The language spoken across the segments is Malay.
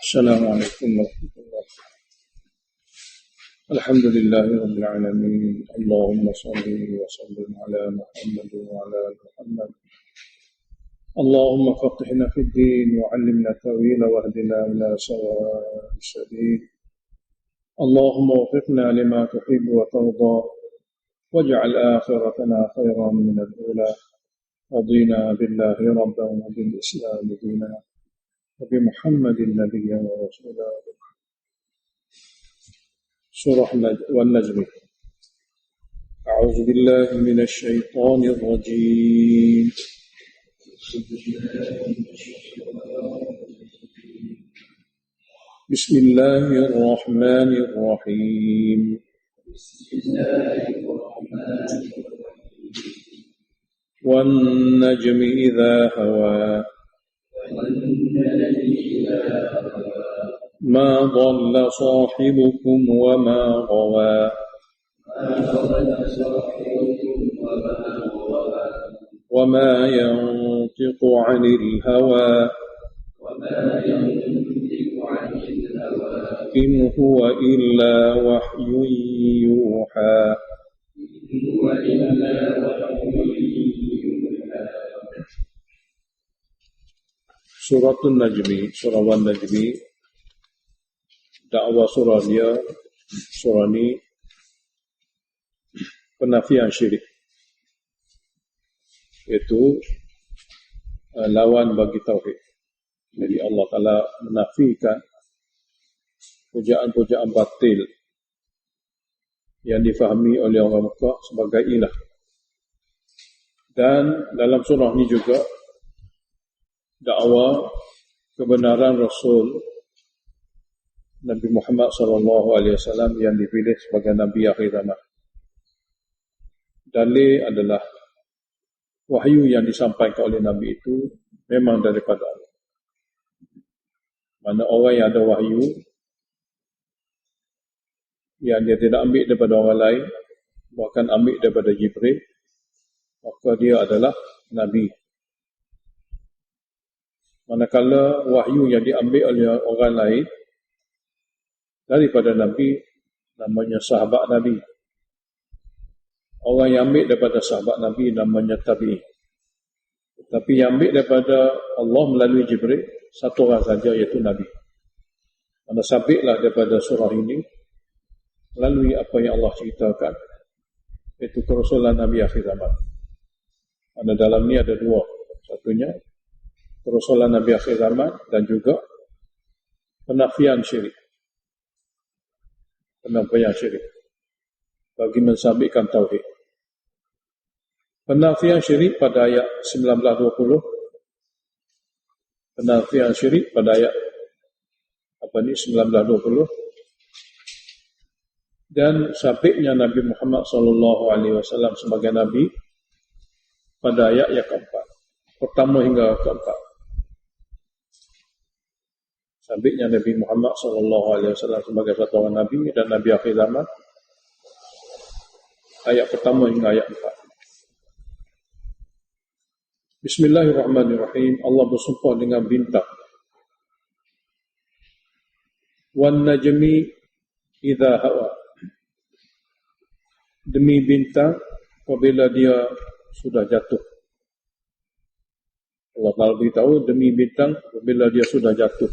السلام عليكم ورحمة الله. الحمد لله رب العالمين. اللهم صل وسلم على محمد وعلى آل محمد. اللهم فقهنا في الدين وعلمنا التأويل واهدنا إلى سواء السبيل. اللهم وفقنا لما تحب وترضى واجعل آخرتنا خيرا من الأولى. رضينا بالله ربا وبالإسلام دينا وبمحمد نبيا ورسولا. سورة والنجم. أعوذ بالله من الشيطان الرجيم. بسم الله الرحمن الرحيم. والنجم إذا هوى ما ضل صاحبكم وما غوى وما ينطق عن الهوى إن هو إلا وحي يوحى. Suratul Najmi, surah Wan-Najmi, dakwah surah dia, surah ni penafian syirik, iaitu lawan bagi tauhid. Jadi Allah Ta'ala menafikan pujaan-pujaan batil yang difahami oleh orang Mekah sebagai ilah. Dan dalam surah ni juga dakwah kebenaran Rasul Nabi Muhammad SAW yang dipilih sebagai Nabi akhir zaman. Dalil adalah wahyu yang disampaikan oleh Nabi itu memang daripada Allah. Mana orang yang ada wahyu yang dia tidak ambil daripada orang lain, bahkan ambil daripada Jibril, maka dia adalah Nabi. Manakala wahyu yang diambil oleh orang lain daripada Nabi, namanya sahabat Nabi. Orang yang ambil daripada sahabat Nabi namanya tabi'in. Tapi yang ambil daripada Allah melalui Jibril, satu orang saja, iaitu Nabi. Mana sabitlah daripada surah ini melalui apa yang Allah ceritakan, iaitu kerasulan Nabi akhir zaman. Mana dalam ni ada dua. Satunya kerasulan Nabi akhir zaman dan juga penafian syirik. Penafian syirik bagi mensabitkan tauhid. Penafian syirik pada ayat 19-20. Penafian syirik pada ayat 19-20. Dan sabitnya Nabi Muhammad SAW sebagai Nabi pada ayat yang keempat, pertama hingga keempat. Sabitnya Nabi Muhammad SAW sebagai satu orang Nabi dan Nabi akhir zaman, ayat pertama hingga ayat 4. Bismillahirrahmanirrahim. Allah bersumpah dengan bintang. Wan najmi idza hawa. Demi bintang apabila dia sudah jatuh. Allah Ta'ala beritahu demi bintang apabila dia sudah jatuh.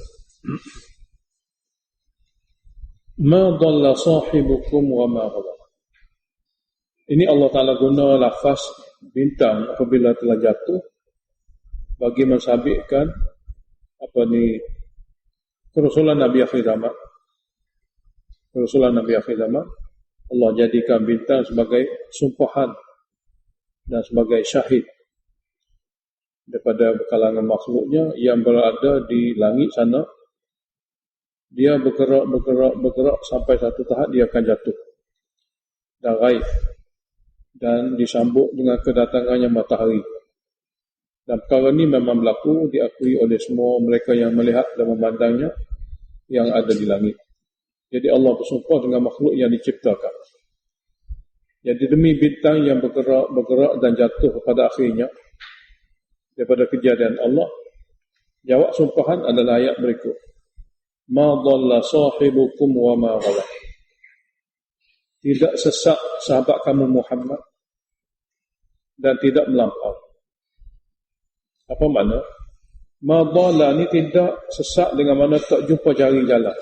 Ma dhalla sahibukum wa ma ghawa. Ini Allah Ta'ala guna lafaz bintang apabila telah jatuh bagi mensabitkan kerasulan Nabi akhir zaman. Kerasulan Nabi akhir zaman, Allah jadikan bintang sebagai sumpahan dan sebagai syahid daripada kalangan makhluknya yang berada di langit sana. Dia bergerak sampai satu tahap dia akan jatuh dan ghaib, dan disambut dengan kedatangannya matahari. Dan perkara ini memang berlaku, diakui oleh semua mereka yang melihat dan memandangnya yang ada di langit. Jadi Allah bersumpah dengan makhluk yang diciptakan. Jadi demi bintang yang bergerak dan jatuh pada akhirnya daripada kejadian Allah, jawab sumpahan adalah ayat berikut. ma dhalla sahibukum wa ma ghawa. Tidak sesat sahabat kamu Muhammad dan tidak melampau. Apa makna? Ma dhalla ni tidak sesat dengan mana tak jumpa cari jalan.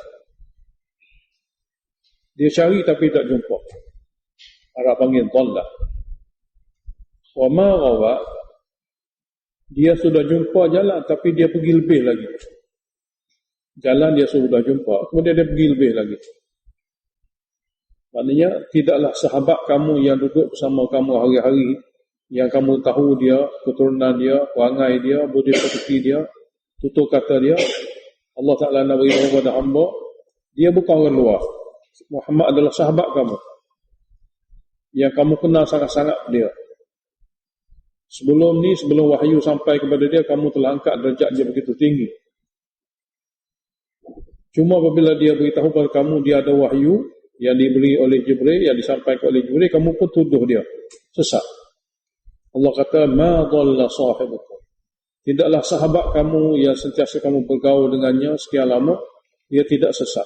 Dia cari tapi tak jumpa. Arab panggil dhalla. Wa ma ghawa, dia sudah jumpa jalan tapi dia pergi lebih lagi. Jalan dia sudah jumpa, kemudian dia pergi lebih lagi. Maknanya tidaklah sahabat kamu yang duduk bersama kamu hari-hari, yang kamu tahu dia, keturunan dia, perangai dia, budi pekerti dia, tutur kata dia, Allah Ta'ala nak beritahu kepada hamba, dia bukan orang luar. Muhammad adalah sahabat kamu yang kamu kenal sangat-sangat dia. Sebelum wahyu sampai kepada dia, kamu telah angkat derajat dia begitu tinggi. Cuma apabila dia beritahu kepada kamu dia ada wahyu yang diberi oleh Jibril, yang disampaikan oleh Jibril, kamu pun tuduh dia sesat. Allah kata, ma dhalla sahibukum. Tidaklah sahabat kamu yang sentiasa kamu bergaul dengannya sekian lama, dia tidak sesat.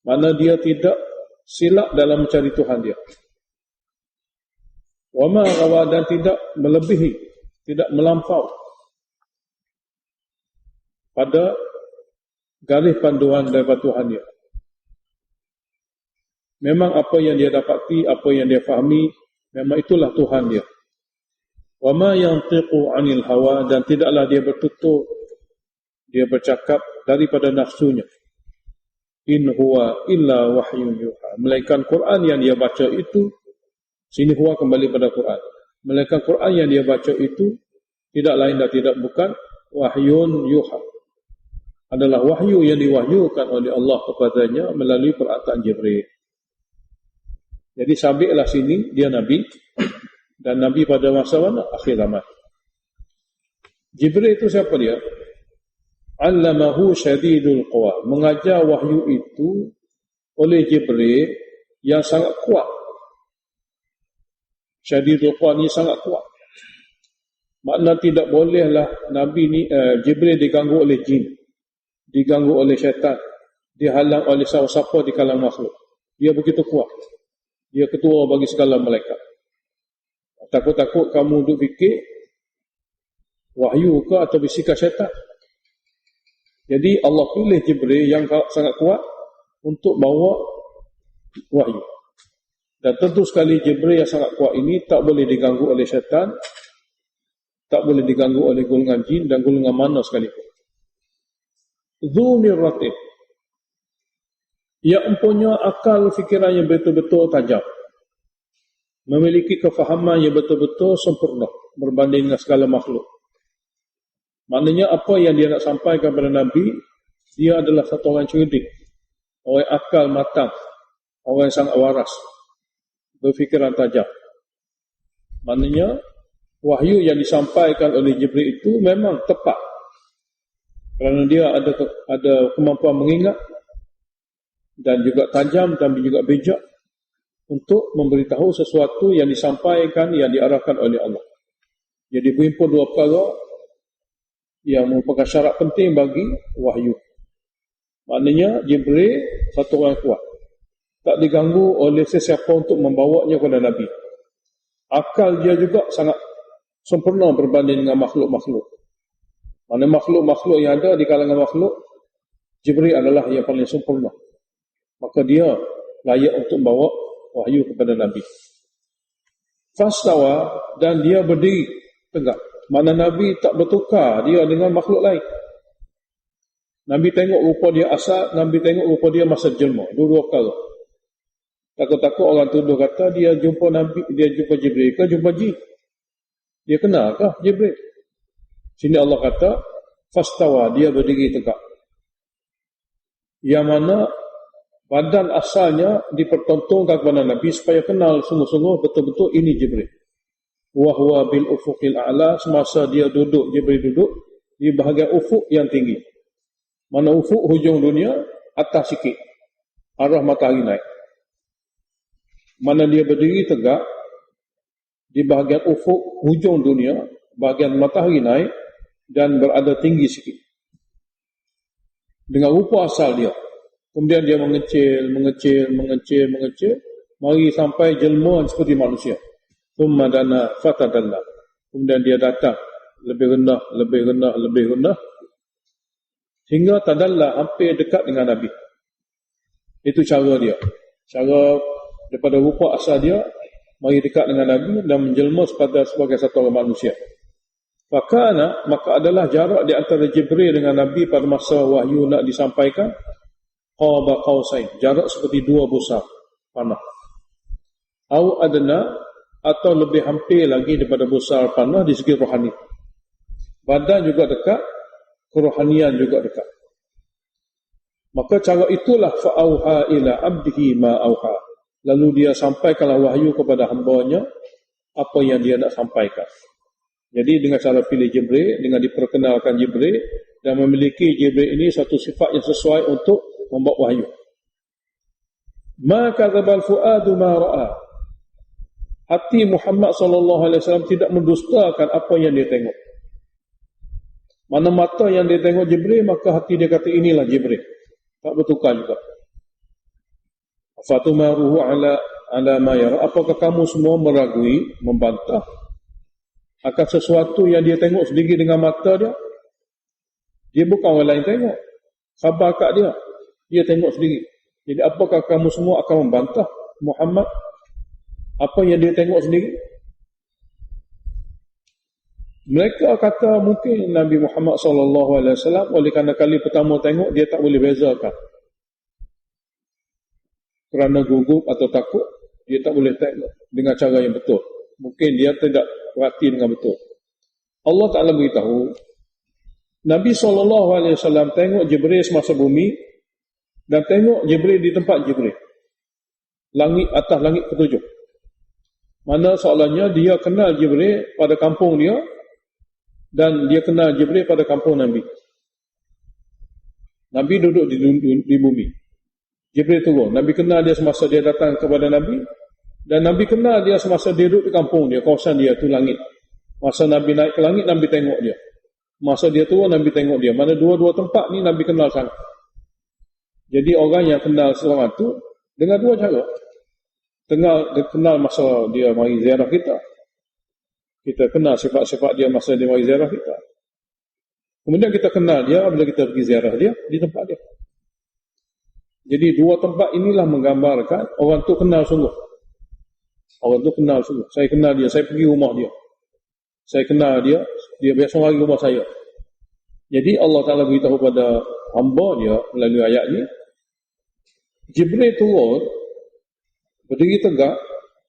Mana dia tidak silap dalam mencari Tuhan dia. Wa ma ghawa, dan tidak melebihi, tidak melampau pada garis panduan daripada Tuhan dia. Memang apa yang dia dapati, apa yang dia fahami, memang itulah Tuhan dia. Wa ma yantiqu 'anil hawa, dan tidaklah dia bertutur, dia bercakap daripada nafsunya. In huwa illa wahyun yuha. Melainkan Quran yang dia baca itu, sini huwa kembali pada Quran. Melainkan Quran yang dia baca itu tidak lain dan tidak bukan wahyun yuha. Adalah wahyu yang diwahyukan oleh Allah kepadanya melalui perkataan Jibril. Jadi sabitlah sini dia Nabi, dan Nabi pada masa mana? Akhir zaman. Jibril itu siapa dia? Allamahu syadidul quwa. Mengajar wahyu itu oleh Jibril yang sangat kuat. Syadidul quwa ni sangat kuat. Makna tidak bolehlah Nabi ni Jibril diganggu oleh jin, diganggu oleh syaitan, dihalang oleh siapa-siapa di kalangan makhluk. Dia begitu kuat. Dia ketua bagi segala malaikat. Takut-takut kamu duk fikir wahyu ke atau bisikan syaitan. Jadi Allah pilih Jibril yang sangat kuat untuk bawa wahyu. Dan tentu sekali Jibril yang sangat kuat ini tak boleh diganggu oleh syaitan, tak boleh diganggu oleh golongan jin dan golongan mana sekalipun. Dzu mirratin, ia empunya akal fikiran yang betul-betul tajam, memiliki kefahaman yang betul-betul sempurna berbanding dengan segala makhluk. Maknanya apa yang dia nak sampaikan kepada Nabi, dia adalah satu orang cerdik, orang akal matang, orang yang sangat waras, berfikiran tajam. Maknanya wahyu yang disampaikan oleh Jibril itu memang tepat, kerana dia ada kemampuan mengingat dan juga tajam dan juga bijak untuk memberitahu sesuatu yang disampaikan, yang diarahkan oleh Allah. Jadi berhimpun dua perkara yang merupakan syarat penting bagi wahyu. Maknanya Jibril satu orang kuat, tak diganggu oleh sesiapa untuk membawanya kepada Nabi. Akal dia juga sangat sempurna berbanding dengan makhluk-makhluk. Mana makhluk-makhluk yang ada di kalangan makhluk, Jibril adalah yang paling sempurna. Maka dia layak untuk membawa wahyu kepada Nabi. Fastawa, dan dia berdiri tegak. Mana Nabi tak bertukar dia dengan makhluk lain. Nabi tengok rupa dia asal, Nabi tengok rupa dia masa jelma. Dua-dua kali. Takut-takut orang tuduh kata dia jumpa Nabi, dia jumpa Jibril ke jumpa jin. Dia kenal kah Jibril? Sini Allah kata fastawa, dia berdiri tegak. Yang mana badan asalnya dipertontonkan kepada Nabi supaya kenal sungguh-sungguh betul-betul ini Jibril. Wa huwa bil ufuqil a'la, semasa dia duduk, Jibril duduk di bahagian ufuk yang tinggi. Mana ufuk hujung dunia atas sikit, arah matahari naik. Mana dia berdiri tegak di bahagian ufuk hujung dunia, bahagian matahari naik dan berada tinggi sikit. Dengan rupa asal dia, Kemudian dia mengecil, mari sampai jelma seperti manusia. Thumma dana fatadalla. Kemudian dia datang lebih rendah, hingga tadalla, hampir dekat dengan Nabi. Itu cara dia. Cara daripada rupa asal dia, mari dekat dengan Nabi dan menjelma sebagai satu orang manusia. Maka adalah jarak di antara Jibril dengan Nabi pada masa wahyu nak disampaikan, qaba qausain, jarak seperti dua busa panah. Au adna, atau lebih hampir lagi daripada busa panah di segi rohani. Badan juga dekat, kerohanian juga dekat. Maka cara itulah fa'auha ila abdihi ma auha. Lalu dia sampaikanlah wahyu kepada hambanya apa yang dia nak sampaikan. Jadi dengan cara pilih Jibril, dengan diperkenalkan Jibril dan memiliki Jibril ini satu sifat yang sesuai untuk membawa wahyu. Ma kadzabal fuadu ma ra'a. Hati Muhammad SAW tidak mendustakan apa yang dia tengok. Mana mata yang dia tengok Jibril, maka hati dia kata inilah Jibril. Tak bertukar juga. Fatumaruhu ala ma yara. Apakah kamu semua meragui, membantah akan sesuatu yang dia tengok sendiri dengan mata dia? Dia bukan orang lain tengok. Khabar kat dia. Dia tengok sendiri. Jadi apakah kamu semua akan membantah Muhammad apa yang dia tengok sendiri? Mereka kata mungkin Nabi Muhammad SAW oleh kerana kali pertama tengok dia tak boleh bezakan. Kerana gugup atau takut, dia tak boleh tengok dengan cara yang betul. Mungkin dia tidak perhati dengan betul. Allah Ta'ala beritahu, Nabi SAW tengok Jibril semasa bumi dan tengok Jibril di tempat Jibril. Langit, atas langit ketujuh. Mana soalannya dia kenal Jibril pada kampung dia dan dia kenal Jibril pada kampung Nabi. Nabi duduk di bumi. Jibril turun. Nabi kenal dia semasa dia datang kepada Nabi dan Nabi kenal dia semasa dia duduk di kampung dia, kawasan dia tu langit. Masa Nabi naik ke langit, Nabi tengok dia. Masa dia turun, Nabi tengok dia. Mana dua-dua tempat ni Nabi kenal sangat. Jadi orang yang kenal seorang tu dengan dua cara. Dia kenal masa dia mari ziarah kita. Kita kenal sifat-sifat dia masa dia mari ziarah kita. Kemudian kita kenal dia bila kita pergi ziarah dia di tempat dia. Jadi dua tempat inilah menggambarkan orang tu kenal sungguh. Orang tu kenal sungguh. Saya kenal dia, saya pergi rumah dia. Saya kenal dia biasa mari rumah saya. Jadi Allah Ta'ala beritahu pada hamba dia melalui ayat ni, Jibril turun, berdiri tegak,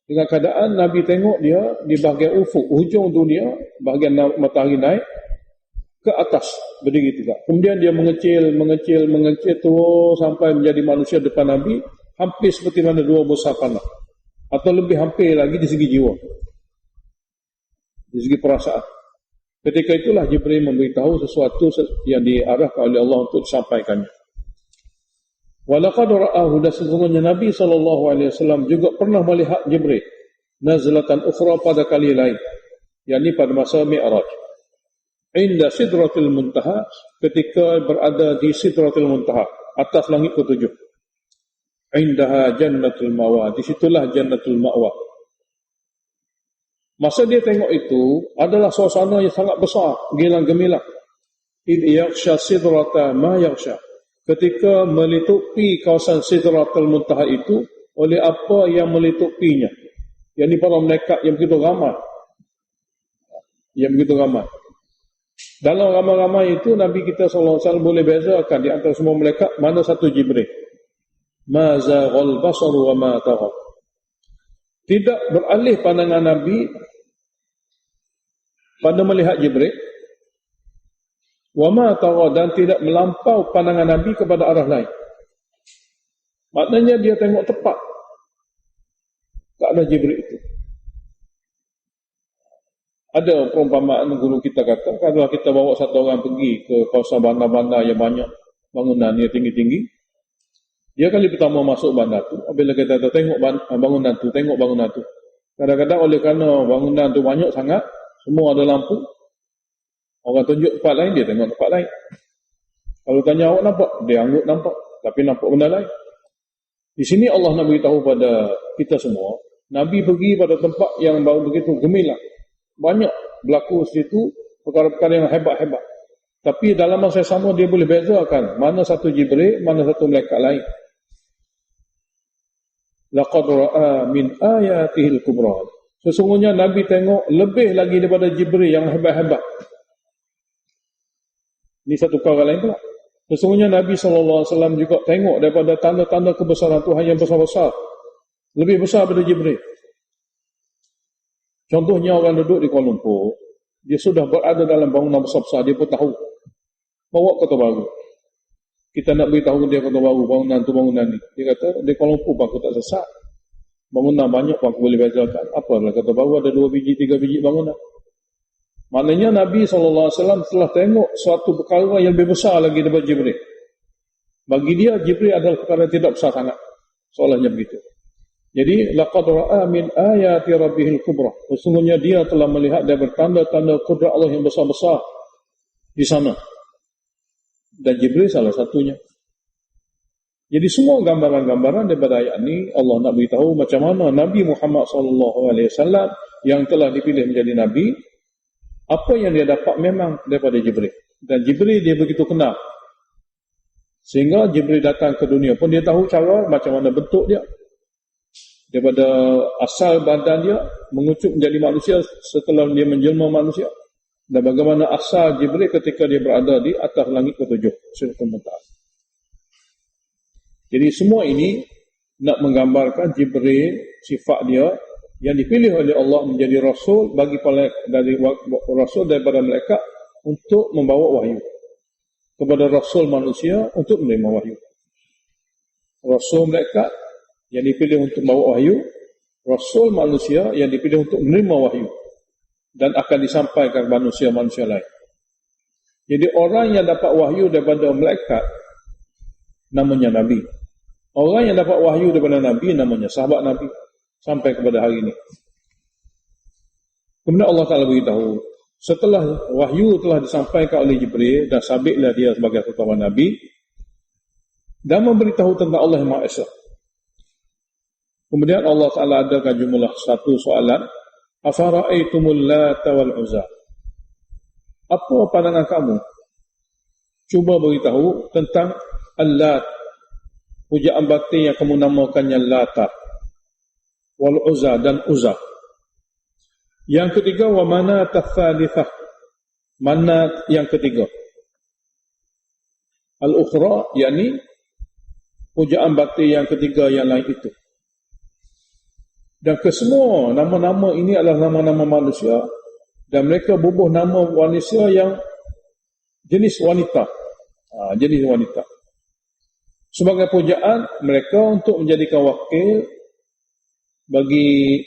dengan keadaan Nabi tengok dia di bahagian ufuk, hujung dunia, bahagian matahari naik, ke atas, berdiri tegak. Kemudian dia mengecil terus sampai menjadi manusia depan Nabi, hampir seperti mana dua busa panah. Atau lebih hampir lagi di segi jiwa. Di segi perasaan. Ketika itulah Jibril memberitahu sesuatu yang diarahkan oleh Allah untuk disampaikannya. Walaqad ra'ahu, dan sesungguhnya Nabi SAW juga pernah melihat Jibril nazlatan ukhra pada kali lain, yakni pada masa Mi'raj. Inda Sidratul Muntaha, ketika berada di Sidratul Muntaha, atas langit ketujuh. Indaha Jannatul Ma'wa, di situlah Jannatul Ma'wa. Masa dia tengok itu adalah suasana yang sangat besar, gilang gemilang. Id yaghsha sidrata ma yaghsha, ketika melitupi kawasan Sidratul Muntaha itu oleh apa yang melitupinya, yakni para malaikat yang begitu ramai. Dalam ramai-ramai itu Nabi kita SAW boleh bezakan di antara semua malaikat mana satu Jibril. Ma zaghal basaru wa ma tagha. Tidak beralih pandangan Nabi pada melihat Jibril, wa ma tagha, dan tidak melampau pandangan Nabi kepada arah lain. Maknanya dia tengok tepat tak ada Jibril itu. Ada perumpamaan guru kita kata, kalau kita bawa satu orang pergi ke kawasan bandar-bandar yang banyak bangunan yang tinggi-tinggi, dia kali pertama masuk bandar tu, bila kita tengok bangunan tu, kadang-kadang oleh kerana bangunan tu banyak sangat, semua ada lampu, orang tunjuk tempat lain, dia tengok tempat lain. Kalau tanya awak nampak, dia anggap nampak. tapi nampak benda lain. Di sini Allah nak beritahu pada kita semua, Nabi pergi pada tempat yang baru begitu gemilang. Banyak berlaku situ perkara-perkara yang hebat-hebat. Tapi dalam masa sama dia boleh bezakan mana satu Jibril, mana satu malaikat lain. Laqad ra'a min ayatihil kubra. Sesungguhnya Nabi tengok lebih lagi daripada Jibril yang hebat-hebat. Ini satu perkara lain pula. Sesungguhnya Nabi SAW juga tengok daripada tanda-tanda kebesaran Tuhan yang besar-besar. Lebih besar daripada Jibril. Contohnya orang duduk di Kuala Lumpur, dia sudah berada dalam bangunan besar-besar, dia pun tahu. Bawa Kota Baru. Kita nak beritahu dia Kota Baru, bangunan tu bangunan ni. Dia kata, di Kuala Lumpur aku tak sesat. Bangunan banyak aku boleh bezakan. Apalah Kota Baru ada 2 biji, 3 biji bangunan. Maknanya Nabi SAW telah tengok suatu perkara yang lebih besar lagi daripada Jibril. Bagi dia, Jibril adalah perkara yang tidak besar sangat. Soalnya begitu. Jadi, laqad ra'a min ayati rabbihil kubra. Sesungguhnya dia telah melihat daripada tanda-tanda kudrat Allah yang besar-besar di sana. Dan Jibril salah satunya. Jadi semua gambaran-gambaran daripada ayat ini Allah nak beritahu macam mana Nabi Muhammad SAW yang telah dipilih menjadi Nabi, apa yang dia dapat memang daripada Jibril. Dan Jibril dia begitu kenal. Sehingga Jibril datang ke dunia pun dia tahu cara macam mana bentuk dia. Daripada asal badan dia mengucup menjadi manusia setelah dia menjelma manusia. Dan bagaimana asal Jibril ketika dia berada di atas langit ke-7. Jadi semua ini nak menggambarkan Jibril, sifat dia yang dipilih oleh Allah menjadi Rasul bagi Rasul daripada malaikat untuk membawa wahyu. Kepada Rasul manusia untuk menerima wahyu. Rasul malaikat yang dipilih untuk membawa wahyu, Rasul manusia yang dipilih untuk menerima wahyu dan akan disampaikan kepada manusia-manusia lain. Jadi orang yang dapat wahyu daripada malaikat namanya Nabi. Orang yang dapat wahyu daripada Nabi namanya sahabat Nabi sampai kepada hari ini. Kemudian Allah Ta'ala beritahu, setelah wahyu telah disampaikan oleh Jibril dan sabitlah dia sebagai seorang Nabi dan memberitahu tentang Allah yang Maha Esa. Kemudian Allah Ta'ala adakan jumlah satu soalan, afara'aitumul Lata wal Uzza. Apa pandangan kamu? Cuba beritahu tentang Al-Lat, pujaan batin yang kamu namakannya Lata, wal Uzza dan Uzza. Yang ketiga, wa Manat ats-tsalitsah, Manat yang ketiga. Al-Ukhra, yakni pujaan batin yang ketiga yang lain itu. Dan kesemua nama-nama ini adalah nama-nama manusia dan mereka bubuh nama manusia yang jenis wanita. Jenis wanita. Sebagai pujaan mereka untuk menjadikan wakil bagi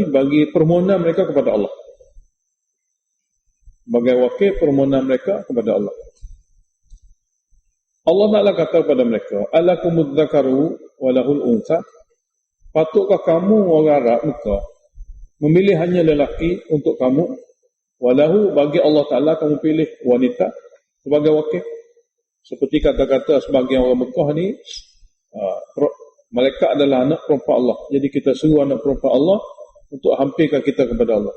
bagi permohonan mereka kepada Allah. Sebagai wakil permohonan mereka kepada Allah. Allah Ta'ala kata kepada mereka, alakumud dzakaru wa lahul untha. Patutkah kamu orang Arab Mekah memilih hanya lelaki untuk kamu, walahu bagi Allah Ta'ala kamu pilih wanita sebagai wakil? Seperti kata-kata sebagian orang Mekah ni, malaikat adalah anak perempuan Allah. Jadi kita suruh anak perempuan Allah untuk hampirkan kita kepada Allah.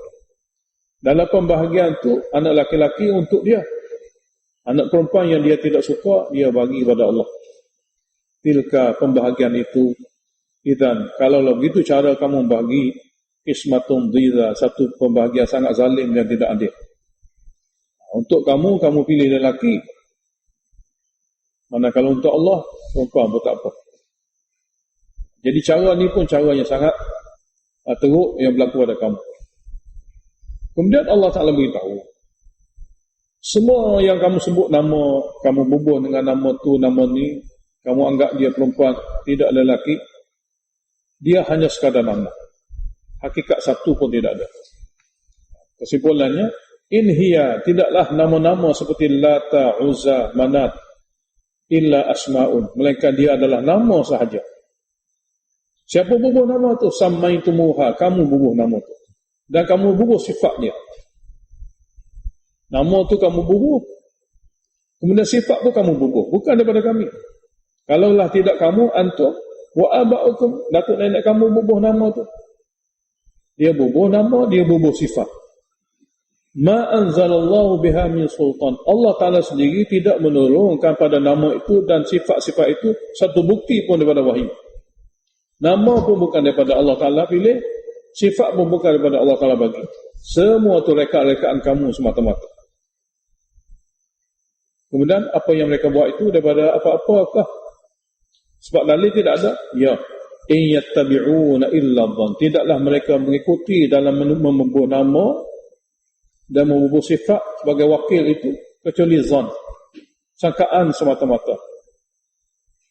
Dalam pembahagian tu, anak laki-laki untuk dia. Anak perempuan yang dia tidak suka, dia bagi kepada Allah. Tilka pembahagian itu. Dan kalau begitu cara kamu bagi ismatun dhiza, satu pembahagian sangat zalim dan tidak adil. Untuk kamu pilih lelaki. Manakala untuk Allah, perempuan pun tak apa. Jadi cara ni pun cara yang sangat teruk yang berlaku pada kamu. Kemudian Allah Ta'ala beritahu, semua yang kamu sebut nama, kamu bubuh dengan nama tu, nama ni, kamu anggap dia perempuan, tidak lelaki, dia hanya sekadar nama. Hakikat satu pun tidak ada. Kesimpulannya, in hiya, tidaklah nama-nama seperti Lata, Uzza, Manat, illa asma'un, melainkan dia adalah nama sahaja. Siapa bubuh nama tu? Sammaitumuha, kamu bubuh nama tu. Dan kamu bubuh sifat dia. Nama tu kamu bubuh. Kemudian sifat pun kamu bubuh, bukan daripada kami. Kalaulah tidak kamu, antum wa aba'ukum, datuk nenek kamu bubuh nama tu. Dia bubuh nama, dia bubuh sifat. Ma anzalallahu biha min sultan. Allah Ta'ala sendiri tidak menurunkan pada nama itu dan sifat-sifat itu satu bukti pun daripada wahyu. Nama pun bukan daripada Allah Ta'ala pilih, sifat pun bukan daripada Allah Ta'ala bagi. Semua tu reka-rekaan kamu semata-mata. Kemudian apa yang mereka buat itu daripada apa-apakah? Sebab dalil tidak ada. Ya. In yattabi'una illa dhann. Tidaklah mereka mengikuti dalam membubuh nama dan membubuh sifat sebagai wakil itu kecuali zon, sangkaan semata-mata,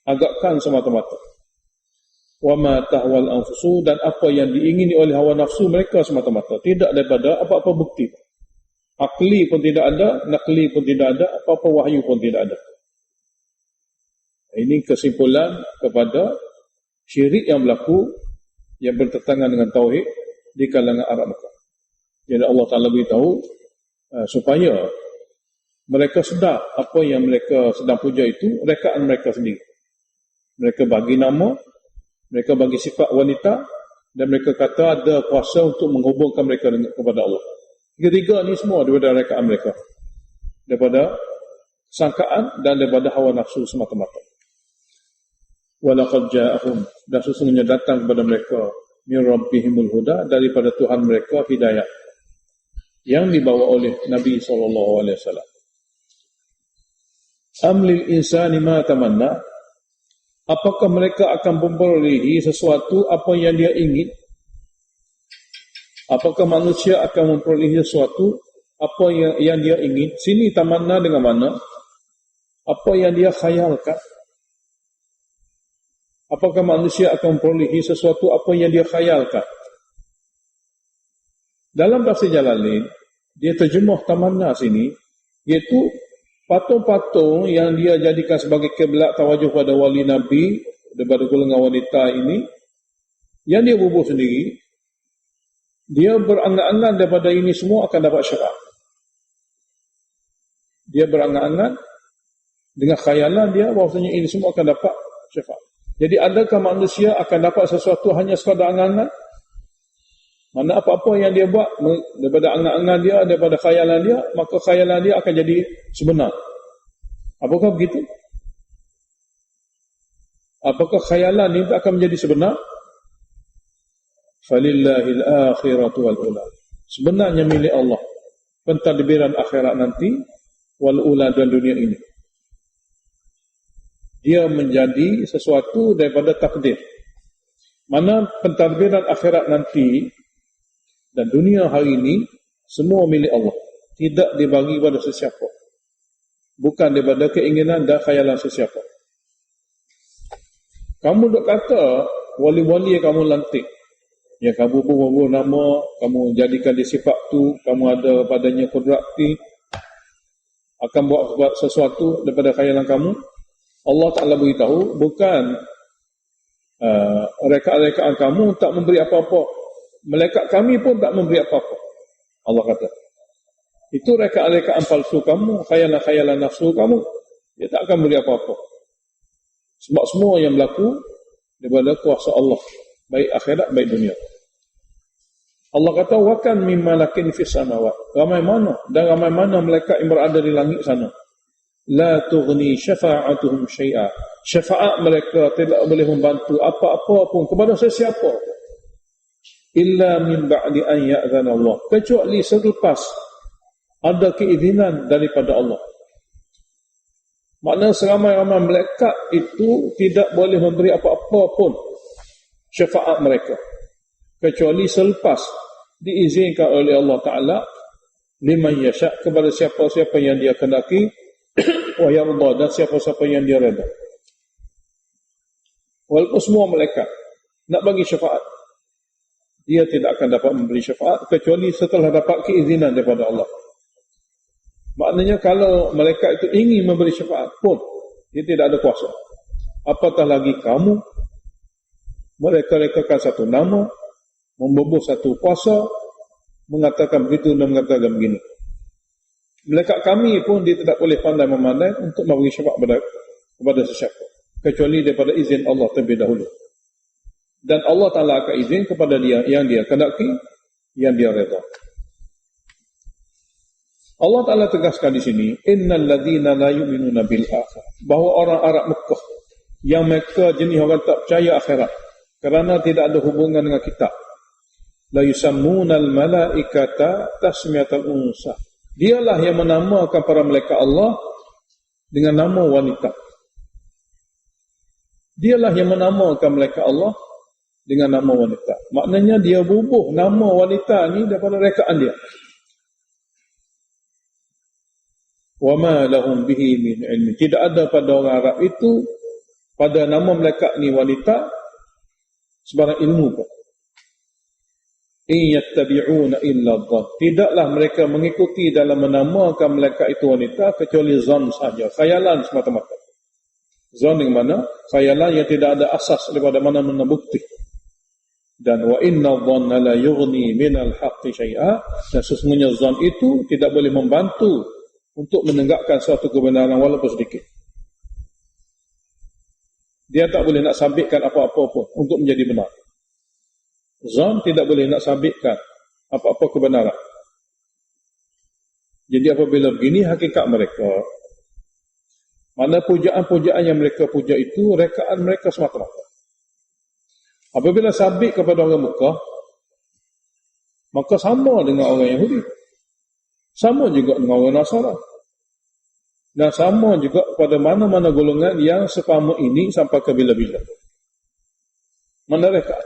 agakkan semata-mata. Wa ma tahwal anfusu, dan apa yang diingini oleh hawa nafsu mereka semata-mata, tidak daripada apa-apa bukti. Akli pun tidak ada, nakli pun tidak ada, apa-apa wahyu pun tidak ada. Ini kesimpulan kepada syirik yang berlaku yang bertentangan dengan tauhid di kalangan Arab Mekah. Jadi Allah Ta'ala beritahu supaya mereka sedar apa yang mereka sedang puja itu rekaan mereka sendiri. Mereka bagi nama, mereka bagi sifat wanita, dan mereka kata ada kuasa untuk menghubungkan mereka kepada Allah. Ketiga ni semua daripada rekaan mereka, daripada sangkaan dan daripada hawa nafsu semata-mata. Walaqad ja'ahum, dan sesungguhnya datang kepada mereka min rabbihimul huda, daripada Tuhan mereka hidayah yang dibawa oleh Nabi SAW. Amlil insani ma tamanna, apakah mereka akan memperolehi sesuatu apa yang dia ingin? Apakah manusia akan memperolehi sesuatu apa yang dia ingin? Sini tamanna dengan mana? Apa yang dia khayalkan? Apakah manusia akan memperolehi sesuatu apa yang dia khayalkan? Dalam tafsir Jalalain, dia terjemah tamanna sini, iaitu patung-patung yang dia jadikan sebagai kiblat tawajuh pada wali Nabi daripada golongan wanita ini, yang dia bubuh sendiri, dia berangan-angan daripada ini semua akan dapat syafaat. Dia berangan-angan dengan khayalan dia bahawasanya ini semua akan dapat syafaat. Jadi adakah manusia akan dapat sesuatu hanya sekadar angan-angan? Mana apa-apa yang dia buat daripada angan-angan dia, daripada khayalan dia, maka khayalan dia akan jadi sebenar. Apakah begitu? Apakah khayalan ini akan menjadi sebenar? Falillahil akhiratu wal ula. Sebenarnya milik Allah pentadbiran akhirat nanti, wal ula, dan dunia ini. Dia menjadi sesuatu daripada takdir. Mana pentadbiran akhirat nanti dan dunia hari ini semua milik Allah, tidak dibagi pada sesiapa, bukan daripada keinginan dan khayalan sesiapa. Kamu duk kata wali-wali yang kamu lantik, yang kamu bubuh nama, kamu jadikan dia sifat tu, kamu ada padanya kudrati, akan buat sesuatu daripada khayalan kamu. Allah Ta'ala beritahu bukan rekaan-rekaan kamu tak memberi apa-apa, malaikat kami pun tak memberi apa-apa. Allah kata itu rekaan-rekaan palsu kamu, khayalan-khayalan nafsu kamu, dia tak akan beri apa-apa. Sebab semua yang berlaku daripada kuasa Allah, baik akhirat baik dunia. Allah kata wa kan mim malakin fis samawat, ramai mana dan ramai mana malaikat yang berada di langit sana. La tughni syafa'atuhum syai'a, syafaat mereka tidak boleh membantu apa-apa pun kepada sesiapa, illa min ba'di an ya'zana Allah, kecuali selepas ada keizinan daripada Allah. Maknanya seramai-ramai malaikat itu tidak boleh memberi apa-apa pun syafaat mereka kecuali selepas diizinkan oleh Allah Ta'ala liman yasha', kepada siapa-siapa yang dia kehendaki, wa yarda, dan siapa-siapa yang dia redha. Walaupun semua malaikat nak bagi syafaat, dia tidak akan dapat memberi syafaat kecuali setelah dapat keizinan daripada Allah. Maknanya kalau malaikat itu ingin memberi syafaat pun, dia tidak ada kuasa. Apatah lagi kamu mereka-rekakan satu nama, membubuh satu kuasa, mengatakan begitu dan mengatakan begini. Malaikat kami pun dia tidak boleh pandai memandai untuk memberi syafaat kepada sesiapa, kecuali daripada izin Allah terlebih dahulu. Dan Allah Ta'ala akan izin kepada dia yang dia kehendaki, yang dia redha. Allah Ta'ala tegaskan di sini, innal ladzina la yu'minuna bil akhir, bahawa orang Arab Mekah yang mereka jenis orang tak percaya akhirat kerana tidak ada hubungan dengan kitab, la yusammunal malaikata tasmiyatal unsa, dialah yang menamakan para malaikat Allah dengan nama wanita. Dialah yang menamakan malaikat Allah dengan nama wanita. Maknanya dia bubuh nama wanita ni daripada rekaan dia. Wa ma lahum bihi min ilmi, tidak ada pada orang Arab itu pada nama malaikat ni wanita sebarang ilmu pun. In yattabi'una illa dhann, tidaklah mereka mengikuti dalam menamakan malaikat itu wanita kecuali zon saja, khayalan semata-mata. Zon yang mana? Khayalan yang tidak ada asas daripada mana-mana bukti. Dan wa inna dhanna la yughni minal haqqi syai'a, dan sesungguhnya zon itu tidak boleh membantu untuk menegakkan suatu kebenaran walaupun sedikit. Dia tak boleh nak sabitkan apa-apa pun untuk menjadi benar. Zon tidak boleh nak sabitkan apa-apa kebenaran. Jadi apabila begini hakikat mereka, mana pujaan-pujaan yang mereka puja itu rekaan mereka semata-mata. Apabila sabit kepada orang Mekah, maka sama dengan orang Yahudi, sama juga dengan orang Nasara, dan sama juga pada mana-mana golongan yang sepama ini sampai ke bila-bila. Mana rekaan?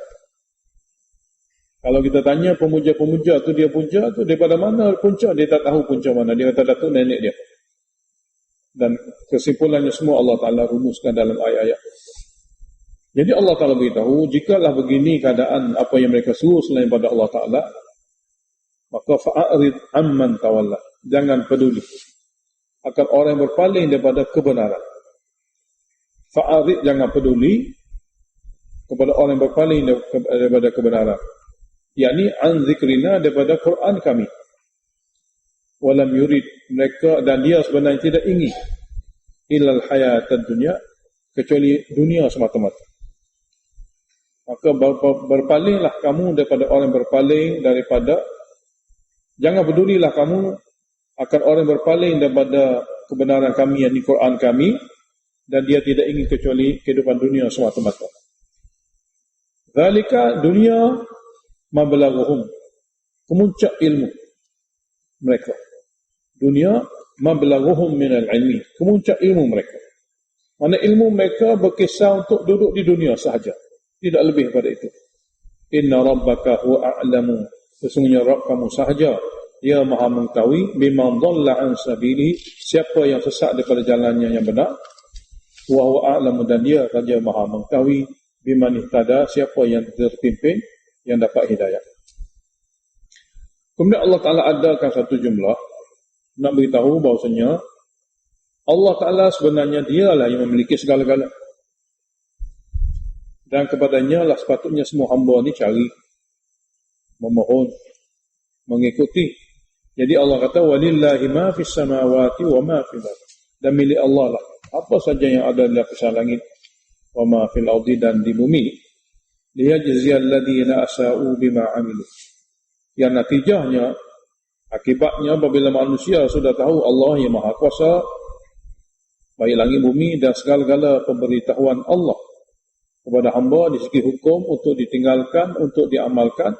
Kalau kita tanya pemuja-pemuja tu, dia puja tu daripada mana punca, dia tak tahu punca mana. Dia kata datuk nenek dia. Dan kesimpulannya semua Allah Ta'ala rumuskan dalam ayat-ayat. Jadi Allah Ta'ala beritahu, jikalah begini keadaan apa yang mereka suruh selain pada Allah Ta'ala, maka fa'arid amman tawalla, jangan peduli akan orang yang berpaling daripada kebenaran. Fa'arid, jangan peduli kepada orang yang berpaling daripada kebenaran, yakni an zikrina, daripada Quran kami. Walam yurid, mereka dan dia sebenarnya tidak ingin ilal hayatad dunya, kecuali dunia semata-mata. Maka berpalinglah kamu daripada orang berpaling daripada, jangan pedulilah kamu akan orang berpaling daripada kebenaran kami, yang di Quran kami, dan dia tidak ingin kecuali kehidupan dunia semata-mata. Zalika, dunia mablaghuhum, kemuncak ilmu mereka. Dunia mablaghuhum minal ilmi, kemuncak ilmu mereka. Mana ilmu mereka berkisar untuk duduk di dunia sahaja, tidak lebih daripada itu. Inna rabbaka huwa a'lamu, sesungguhnya Rabb kamu sahaja dia maha mengetahui, biman dhalla an sabili, siapa yang sesat daripada jalannya yang benar. Wa huwa a'lamu, dan dia saja maha mengetahui, biman ihtada, siapa yang terpimpin, yang dapat hidayah. Kemudian Allah Ta'ala adakan satu jumlah nak beritahu bahawasanya Allah Ta'ala sebenarnya dialah yang memiliki segala-gala, dan kepadanya lah sepatutnya semua hamba ni cari, memohon, mengikuti. Jadi Allah kata walillahi ma fis samawati wa ma fil ardh, dan milik Allah lah apa saja yang ada di atas langit, wa ma fil ardi, dan di bumi. Liyajziyal ladzina asa'u bima amilu, yang natijahnya, akibatnya apabila manusia sudah tahu Allah yang maha kuasa baik langit bumi dan segala-gala pemberitahuan Allah kepada hamba di segi hukum untuk ditinggalkan, untuk diamalkan,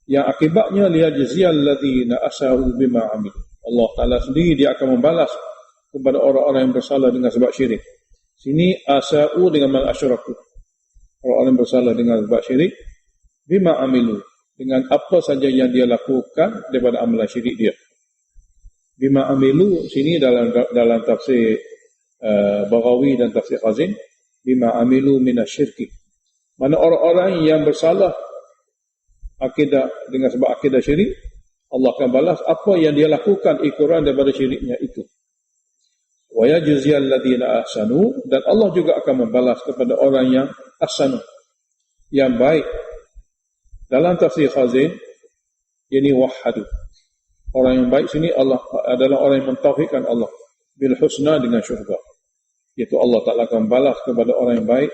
yang akibatnya liyajziyal ladzina asa'u bima amilu, Allah Ta'ala sendiri dia akan membalas kepada orang-orang yang bersalah dengan sebab syirik. Sini asa'u dengan man asyraku, orang-orang yang bersalah dengan sebab syirik, bima amilu, dengan apa saja yang dia lakukan daripada amalan syirik dia. Bima amilu sini dalam tafsir Baghawi dan tafsir Khazin, bima amilu minasyirki, mana orang-orang yang bersalah akidah dengan sebab akidah syirik, Allah akan balas apa yang dia lakukan ikuran daripada syiriknya itu. Wa yajziyal ladzina ahsanu, dan Allah juga akan membalas kepada orang yang ahsanu, yang baik. Dalam tafsir Khazin, ini wahadu, Orang yang baik sini Allah adalah orang yang mentauhidkan Allah bil husna dengan syurga. Iaitu Allah Ta'ala akan balas kepada orang yang baik,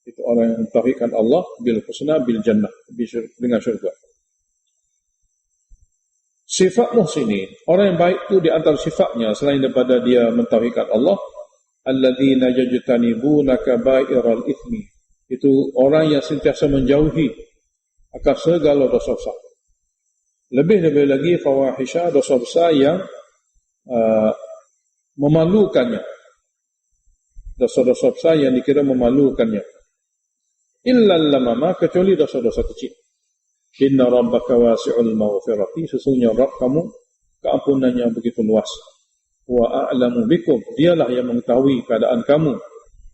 itu orang yang mentauhidkan Allah bil husna bil jannah, dengan syurga. Sifat muhsinin, orang yang baik itu di antara sifatnya selain daripada dia mentauhidkan Allah, alladzina yajtanibuna kaba'iral itsmi, itu orang yang sentiasa menjauhi akan segala dosa besar. Lebih-lebih lagi fawahisha, dosa besar yang memalukannya, dosa-dosa besar yang dikira memalukannya. Illal lamama, kecuali dosa-dosa kecil. Inna rabbaka wasi'ul maghfirati, sesungguhnya Rabb kamu keampunannya begitu luas. Wa a'lamu bikum, dialah yang mengetahui keadaan kamu.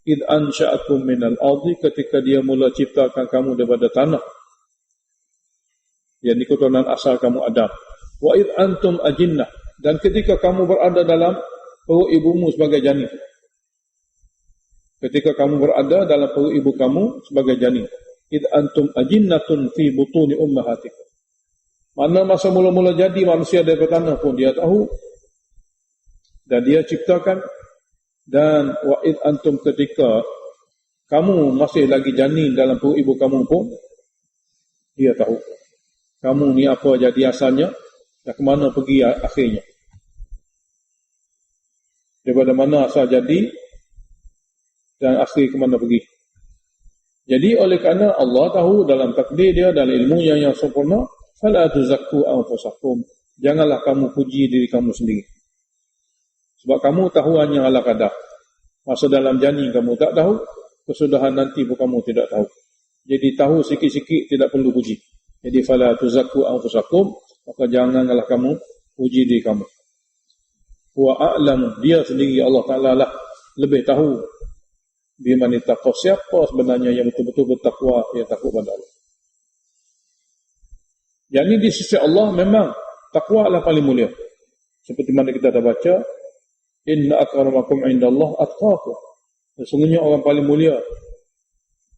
Id ansha'akum minal ardi, ketika dia mula ciptakan kamu daripada tanah, yang di keturunan asal kamu Adam. Wa id antum ajinnah, dan ketika kamu berada dalam perut ibumu sebagai janin. Ketika kamu berada dalam perut ibu kamu sebagai janin. Id antum ajinnatun fi butuni ummahatikum. Mana masa mula-mula jadi manusia daripada tanah pun dia tahu. Dan dia ciptakan. Dan wa id antum, ketika kamu masih lagi janin dalam perut ibu kamu pun dia tahu. Kamu ni apa jadi asalnya dan ke mana pergi akhirnya. Daripada mana asal jadi dan akhir ke mana pergi. Jadi oleh kerana Allah tahu dalam takdir dia, dalam ilmunya yang sempurna, fala tuzakku anfusakum, janganlah kamu puji diri kamu sendiri. Sebab kamu tahu hanya ala qadar. Masa dalam janin kamu tak tahu, kesudahan nanti pun kamu tidak tahu. Jadi tahu sikit-sikit tidak perlu puji. Jadi fala tuzakku anfusakum, maka janganlah kamu puji diri kamu. Wa a'lamu, dia sendiri Allah Ta'ala lah lebih tahu biman ittaqwa, siapa sebenarnya yang betul-betul bertakwa, yang takut pada Allah. Yang ini di sisi Allah memang takwa adalah paling mulia. Seperti mana kita dah baca, inna akramakum indallah atqakum. Sesungguhnya orang paling mulia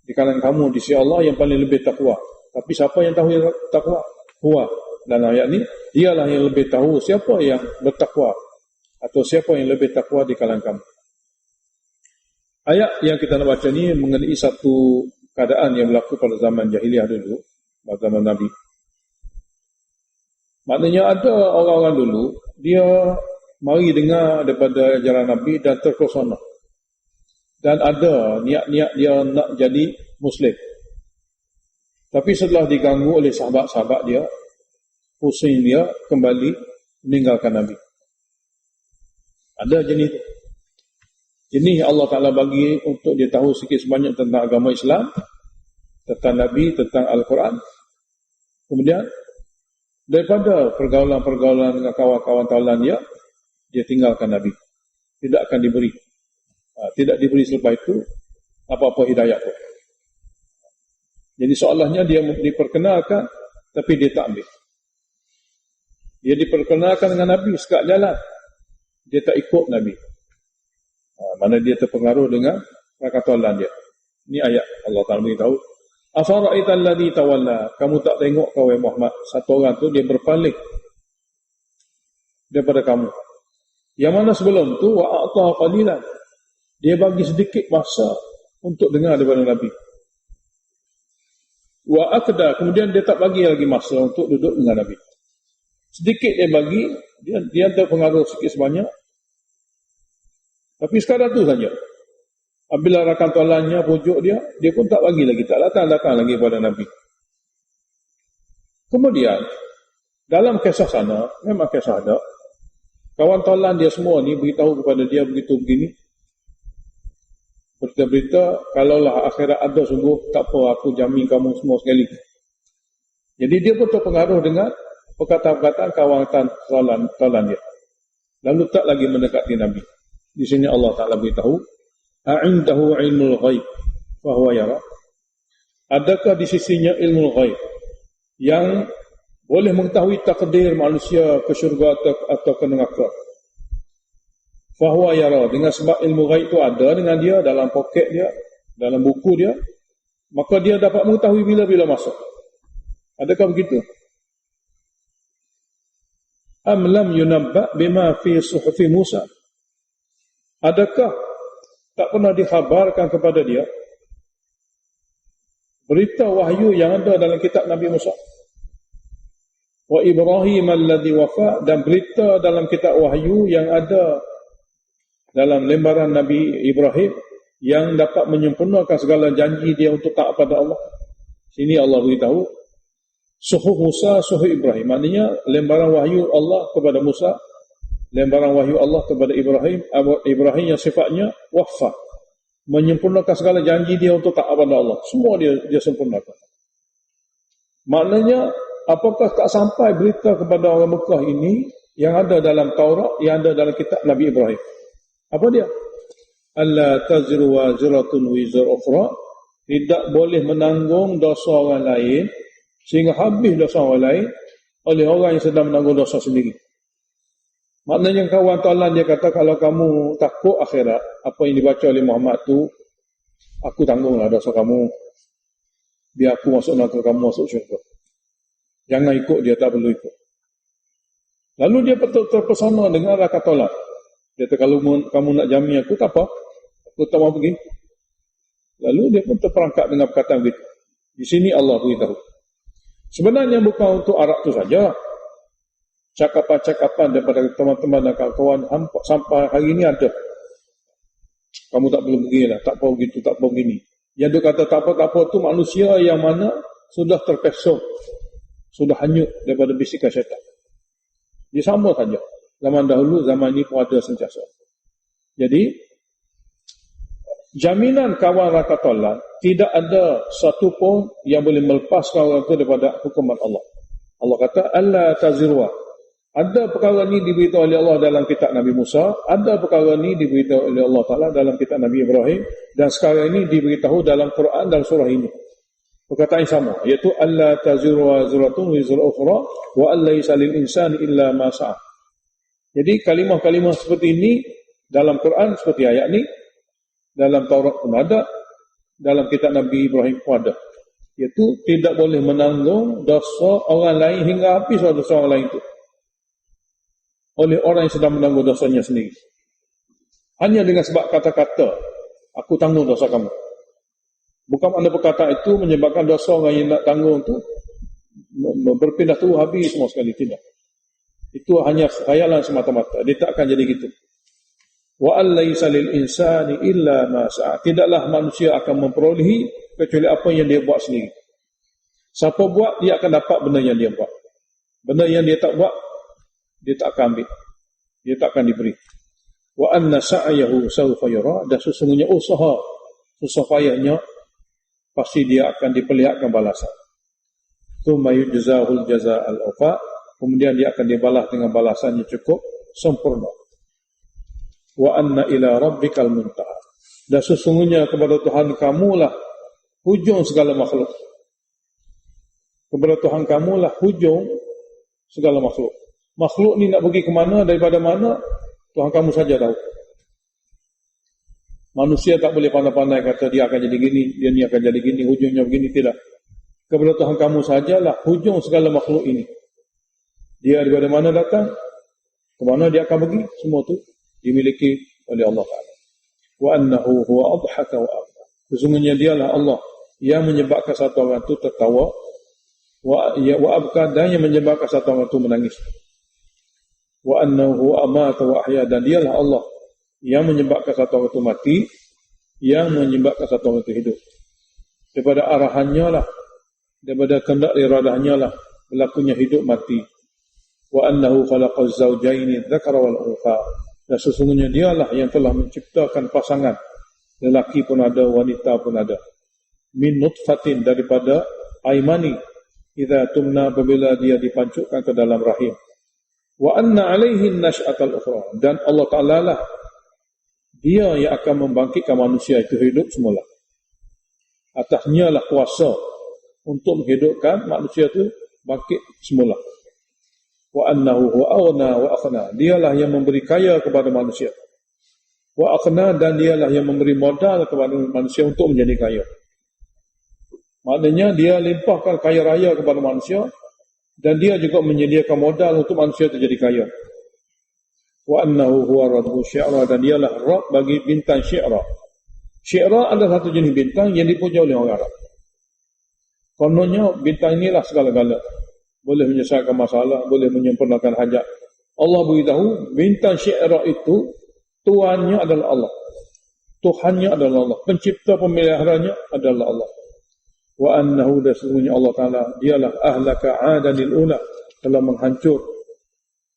di kalangan kamu di sisi Allah yang paling lebih takwa. Tapi siapa yang tahu yang takwa? Huwa. Dan ayat ini, dialah yang lebih tahu siapa yang bertakwa atau siapa yang lebih takwa di kalangan kamu. Ayat yang kita nak baca ni mengenai satu keadaan yang berlaku pada zaman jahiliah dulu, pada zaman Nabi. Maknanya ada orang-orang dulu, dia mari dengar daripada ajaran Nabi dan terpesona. Dan ada niat-niat dia nak jadi Muslim. Tapi setelah diganggu oleh sahabat-sahabat dia, pusing dia kembali meninggalkan Nabi. Ada jenis itu. Jenis Allah Ta'ala bagi untuk dia tahu sikit sebanyak tentang agama Islam, tentang Nabi, tentang Al-Quran. Kemudian, daripada pergaulan-pergaulan dengan kawan-kawan taulan dia tinggalkan Nabi. Tidak akan diberi. Tidak diberi selepas itu apa-apa hidayah pun. Jadi soalannya dia diperkenalkan, tapi dia tak ambil. Dia diperkenalkan dengan Nabi, sekat jalan. Dia tak ikut Nabi. Mana dia terpengaruh dengan perkataan dia. Ini ayat Allah Ta'ala beritahu. Afara'aital ladzi tawalla, kamu tak tengok kau Muhammad, satu orang tu dia berpaling daripada kamu. Yang mana sebelum tu wa'ata qalilan, dia bagi sedikit masa untuk dengar daripada Nabi. Wa akda, kemudian dia tak bagi lagi masa untuk duduk dengan Nabi. Sedikit dia bagi, dia terpengaruh sikit sebanyak. Tapi sekadar tu saja. Apabila rakan tualannya pujuk dia pun tak bagi lagi, tak datang lagi kepada Nabi. Kemudian, dalam kisah sana, memang kisah ada, kawan tualan dia semua ni beritahu kepada dia begitu begini. Berita-berita, kalaulah akhirat ada sungguh, tak apa, aku jamin kamu semua sekali. Jadi dia pun terpengaruh dengan perkataan-perkataan kawan tualan dia. Lalu tak lagi mendekati Nabi. Di sini Allah Ta'ala beritahu, a'indahu ilmul ghaib fahuwa yara. Adakah di sisinya ilmu ghaib yang boleh mengetahui takdir manusia ke syurga atau ke neraka? Fahuwa yara, dengan sebab ilmu ghaib itu ada dengan dia, dalam poket dia, dalam buku dia, maka dia dapat mengetahui bila-bila masuk. Adakah begitu? am lam yunabba bima fi suhufi Musa. Adakah tak pernah dikhabarkan kepada dia berita wahyu yang ada dalam kitab Nabi Musa? Wa Ibrahim alladhi wafa, dan berita dalam kitab wahyu yang ada dalam lembaran Nabi Ibrahim yang dapat menyempurnakan segala janji dia untuk taat pada Allah. Sini Allah beritahu suhuf Musa, suhuf Ibrahim, maknanya lembaran wahyu Allah kepada Musa, lembaran wahyu Allah kepada Ibrahim. Ibrahim yang sifatnya wafa, menyempurnakan segala janji dia untuk taat pada Allah, semua dia sempurnakan. Maknanya apakah tak sampai berita kepada orang Mekah ini yang ada dalam Taurat, yang ada dalam kitab Nabi Ibrahim? Apa dia? Alla taziru waziratun wizra ukhra, tidak boleh menanggung dosa orang lain sehingga habis dosa orang lain oleh orang yang sedang menanggung dosa sendiri. Maknanya kawan Ta'ala dia kata, kalau kamu takut akhirat, apa yang dibaca oleh Muhammad tu, aku tanggunglah dosa kamu, biar aku masuk neraka, kamu masuk syurga. Jangan ikut dia, tak perlu ikut. Lalu dia betul terpesona dengan kata tolak. Dia kata, kalau kamu nak jamin aku, tak apa, aku tak mau pergi. Lalu dia pun terperangkap dengan perkataan begitu. Di sini Allah beritahu, sebenarnya bukan untuk Arab tu saja. Cakapan-cakapan daripada teman-teman dan kawan-kawan sampai hari ini ada. Kamu tak perlu pergi lah, tak apa begitu, tak apa begini. Yang dia kata tak apa tu manusia yang mana sudah terpesong, sudah hanyut daripada bisikan syaitan. Dia sama saja. Zaman dahulu, zaman ini pun ada sentiasa. Jadi, jaminan kawan rakatullah, tidak ada satu pun yang boleh melepaskan orang itu daripada hukuman Allah. Allah kata, alla tazirwa. Ada perkara ni diberitahu oleh Allah dalam kitab Nabi Musa, ada perkara ni diberitahu oleh Allah Ta'ala dalam kitab Nabi Ibrahim, dan sekarang ini diberitahu dalam Quran dan surah ini. Perkataan yang sama, iaitu alla tazirwa ziratun wizra ukhra wa allaysa lil insani illa ma sa'a. Jadi kalimah-kalimah seperti ini dalam Quran seperti ayat ni, dalam Taurat pun ada, dalam kitab Nabi Ibrahim pun ada. Iaitu tidak boleh menanggung dosa orang lain hingga habis dosa orang lain itu oleh orang yang sedang menanggung dosanya sendiri. Hanya dengan sebab kata-kata, aku tanggung dosa kamu. Bukan makna perkataan itu menyebabkan dosa orang yang nak tanggung itu berpindah tu habis semua sekali. Tidak. Itu hanya khayalan semata-mata. Dia tak akan jadi gitu. Wa allaysa lil insani illa ma sa'a. Tidaklah manusia akan memperolehi kecuali apa yang dia buat sendiri. Siapa buat, dia akan dapat benda yang dia buat. Benda yang dia tak buat, dia tak akan ambil. Dia tak akan diberi. Wa anna sa'yahu sawfa yara, dan sesungguhnya usaha susah payahnya pasti dia akan diperlihatkan balasan. Tsumma yujzahul jazaa'al awfa, kemudian dia akan dibalas dengan balasan yang cukup sempurna. Wa anna ila rabbikal muntaha, dan sesungguhnya kepada Tuhan kamulah hujung segala makhluk. Kepada Tuhan kamulah hujung segala makhluk. Makhluk ni nak pergi ke mana, daripada mana, Tuhan kamu saja tahu. Manusia tak boleh pandai-pandai kata dia akan jadi gini, dia ni akan jadi gini, hujungnya begini, tidak. Kepada Tuhan kamu sajalah hujung segala makhluk ini. Dia daripada mana datang, ke mana dia akan pergi, semua tu dimiliki oleh Allah Ta'ala. Wa annahu huwa adhaka wa abka. Sesungguhnya dialah Allah yang menyebabkan satu orang itu tertawa, wa abka, dan yang menyebabkan satu orang itu menangis. Wa annahu amata wa ahya, dan dialah Allah yang menyebabkan satu orang itu mati, yang menyebabkan satu orang itu hidup. Daripada arahannya lah, daripada kehendak iradahnya lah berlakunya hidup mati. Wa annahu khalaqaz zawjaini dzakara wal untha, dan sesungguhnya dialah yang telah menciptakan pasangan, lelaki pun ada, wanita pun ada. Min nutfatin, daripada air mani, idza tumna, apabila dia dipancukkan ke dalam rahim. Wa anna alaihi nash'atal ukhra, dan Allah Ta'ala lah dia yang akan membangkitkan manusia itu hidup semula. Atasnya lah kuasa untuk menghidupkan manusia itu bangkit semula. Wa annahu huwa aghna wa akhna, dialah yang memberi kaya kepada manusia. Wa akhna, dan dialah yang memberi modal kepada manusia untuk menjadi kaya. Maknanya dia limpahkan kaya raya kepada manusia, Dan dia juga menyediakan modal untuk manusia itu jadi kaya. Wa annahu huwa rabbu syi'ra, dan dialah Rabb bagi bintang syi'ra. Syi'ra adalah satu jenis bintang yang dipuja oleh orang Arab. Kononnya bintang inilah segala-gala. Boleh menyelesaikan masalah, boleh menyempurnakan hajat. Allah beritahu bintang syi'ra itu tuannya adalah Allah. Tuhannya adalah Allah. Pencipta pemeliharanya adalah Allah. Wa annahu, dan sesungguhnya Allah Ta'ala dialah ahlaka adanil ula, telah menghancur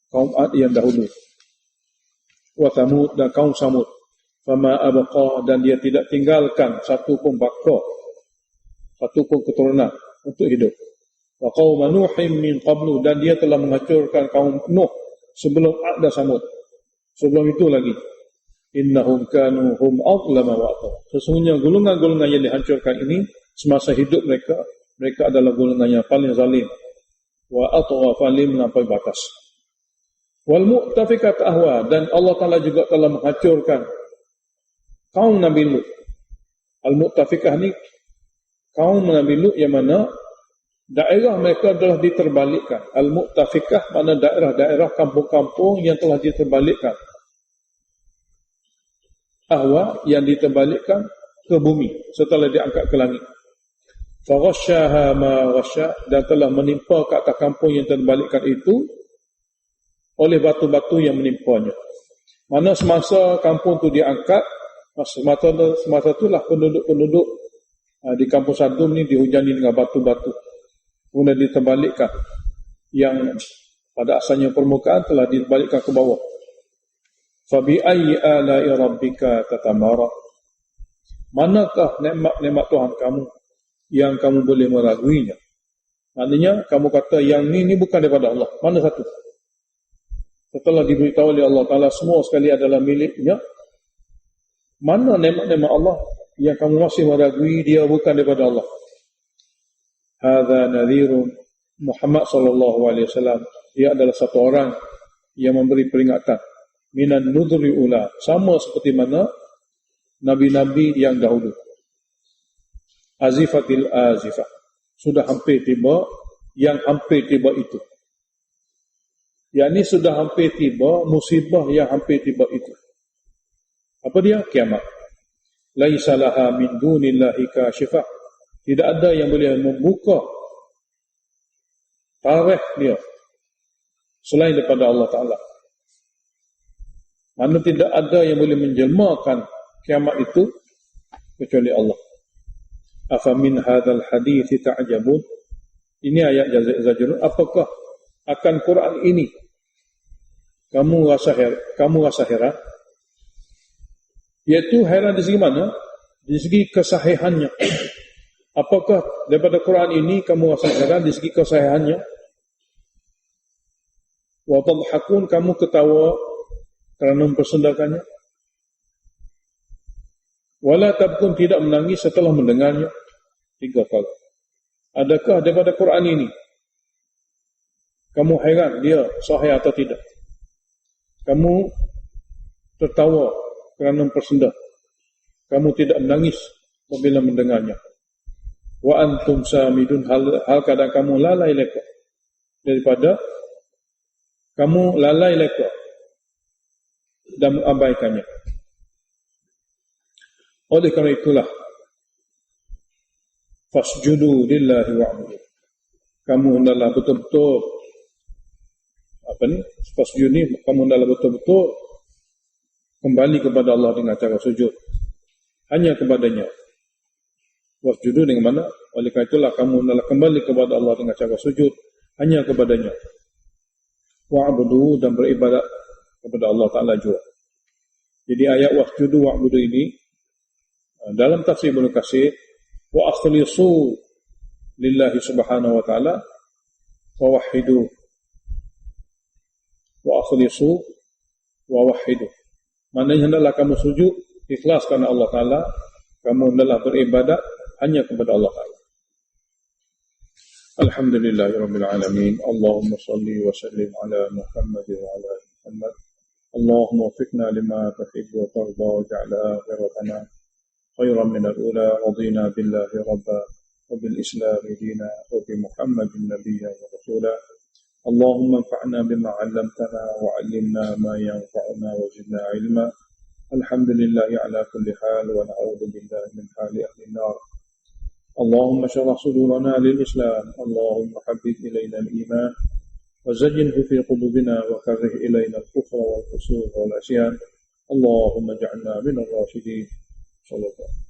kaum Ad yang dahulu. Wa Thamud, dan kaum Samud. Fama abqa, dan dia tidak tinggalkan satu pun baka, satu pun keturunan untuk hidup. Wa qaum Nuhin min qablu, dan dia telah menghancurkan kaum Nuh sebelum Ad dan Samud. Sebelum itu lagi, innahum kanu hum azlama wa atgha. Sesungguhnya golongan-golongan yang dihancurkan ini semasa hidup mereka adalah golongan yang paling zalim. Wa atgha, paling melampaui batas. Wal mu'tafikat ahwa, dan Allah Ta'ala juga telah menghancurkan kaum Nabi Lut. Al-mu'tafikah ni kaum Nabi Lut yang mana daerah mereka telah diterbalikkan. Al-mu'tafikah mana daerah-daerah kampung-kampung yang telah diterbalikkan. Ahwa, yang diterbalikkan ke bumi setelah diangkat ke langit. Faghasyaha ma ghasya, dan telah menimpa ke atas kampung yang terbalikkan itu oleh batu-batu yang menimpanya. Mana semasa kampung itu diangkat, semasa itulah penduduk-penduduk di kampung Sadum ni dihujani dengan batu-batu. Kemudian diterbalikkan. Yang pada asalnya permukaan telah diterbalikkan ke bawah. Fabi ayyi ala'i rabbika tatamara, manakah nikmat-nikmat Tuhan kamu yang kamu boleh meraguinya? Maknanya kamu kata yang ni bukan daripada Allah. Mana satu? Setelah diberitahu oleh Allah Ta'ala semua sekali adalah miliknya, mana nikmat-nikmat Allah yang kamu masih meragui dia bukan daripada Allah? Hadza nadhirun, Muhammad sallallahu alaihi wasallam, dia adalah satu orang yang memberi peringatan. Minan nudhri ula, sama seperti mana nabi-nabi yang dahulu. Azifatil azifah, sudah hampir tiba yang hampir tiba itu. Yang ini sudah hampir tiba musibah yang hampir tiba itu. Apa dia? Kiamat. Laisa laha min dunillahi kashifah, tidak ada yang boleh membuka tarikh dia selain daripada Allah Ta'ala. Mana tidak ada yang boleh menjelmakan kiamat itu kecuali Allah. Afa min hadzal hadits ta'jabun, ini ayat zajrun, apakah akan Quran ini kamu rasa heran? Iaitu heran di segi mana? Di segi kesahihannya. Apakah daripada Quran ini kamu rasa heran di segi kesahihannya? Wa tadhakun, kamu ketawa kerana mempersendakannya. Wala tabkun, tidak menangis setelah mendengarnya. 3 kali. Adakah daripada Quran ini kamu heran dia sahih atau tidak? Kamu tertawa kerana mempersendak. Kamu tidak menangis apabila mendengarnya. Wa antum samidun, hal kadang kamu lalai leka daripada kamu lalai leka dan mengabaikannya. Oleh kerana itulah fasjudu lillahi wa'budu, kamu hendaklah betul-betul fasjudu ni, kamu hendaklah betul-betul kembali kepada Allah dengan cara sujud hanya kepadanya. Wasjudu dengan mana? Oleh kerana itulah kamu hendaklah kembali kepada Allah dengan cara sujud hanya kepadanya. Wa'budu, dan beribadat kepada Allah Ta'ala juga. Jadi ayat wasjudu wa'budu ini dalam tafsir Ibnu Katsir, wa akhlisu lillahi subhanahu wa ta'ala wa wahidu, wa akhlisu wa wahidu, maknanya hendaklah kamu sujud ikhlas kerana Allah Ta'ala, kamu hendaklah beribadat hanya kepada Allah Ta'ala. Alhamdulillahirabbil alamin. Allahumma salli wa sallim ala Muhammad wa ala ali Muhammad. Allahumma waffiqna lima tuhibbu wa tarda, waj'al akhiratana khairan min al-ula, radina billahi rabba وبالإسلام دينا وبمحمد نبيا ورسولا. اللهم انفعنا بما علمتنا وعلمنا ما ينفعنا وزدنا علما. الحمد لله على كل حال ونعوذ بالله من حال أهل النار. اللهم اشرح صدورنا للإسلام. اللهم حبب إلينا الإيمان وزينه في قلوبنا وكره إلينا الكفر والفسوق والعصيان. اللهم اجعلنا من الراشدين. صلى الله عليه وسلم.